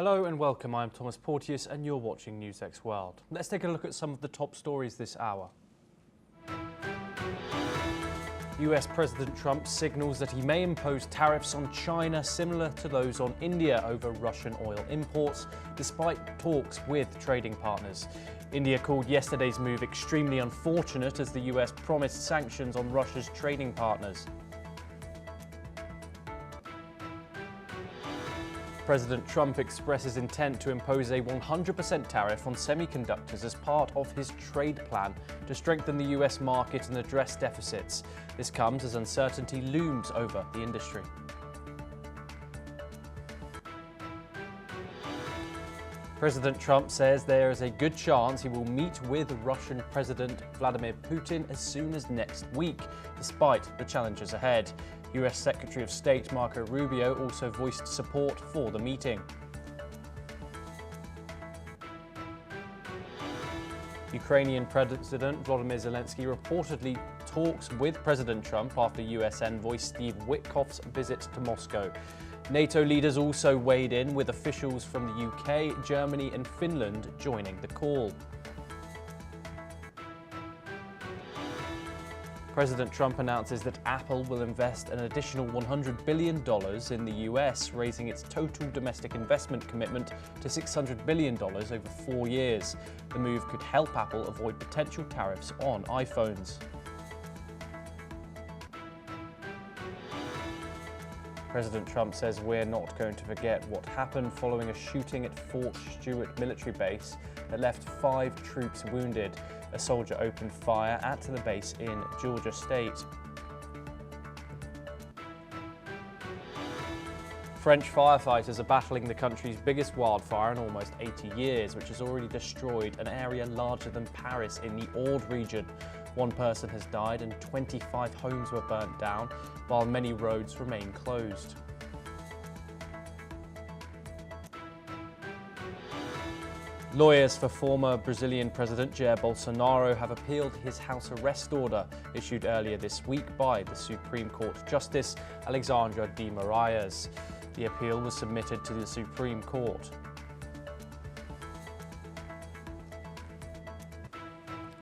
Hello and welcome, I'm Thomas Porteous and you're watching NewsX World. Let's take a look at some of the top stories this hour. US President Trump signals that he may impose tariffs on China similar to those on India over Russian oil imports, despite talks with trading partners. India called yesterday's move extremely unfortunate as the US promised sanctions on Russia's trading partners. President Trump expresses intent to impose a 100% tariff on semiconductors as part of his trade plan to strengthen the US market and address deficits. This comes as uncertainty looms over the industry. President Trump says there is a good chance he will meet with Russian President Vladimir Putin as soon as next week, despite the challenges ahead. US Secretary of State Marco Rubio also voiced support for the meeting. Ukrainian President Volodymyr Zelensky reportedly talks with President Trump after US envoy Steve Witkoff's visit to Moscow. NATO leaders also weighed in, with officials from the UK, Germany and Finland joining the call. President Trump announces that Apple will invest an additional $100 billion in the US, raising its total domestic investment commitment to $600 billion over 4 years. The move could help Apple avoid potential tariffs on iPhones. President Trump says we're not going to forget what happened following a shooting at Fort Stewart military base that left 5 troops wounded. A soldier opened fire at the base in Georgia State. French firefighters are battling the country's biggest wildfire in almost 80 years, which has already destroyed an area larger than Paris in the Aude region. 1 person has died and 25 homes were burnt down, while many roads remain closed. Lawyers for former Brazilian President Jair Bolsonaro have appealed his house arrest order issued earlier this week by the Supreme Court Justice Alexandra de Moraes. The appeal was submitted to the Supreme Court.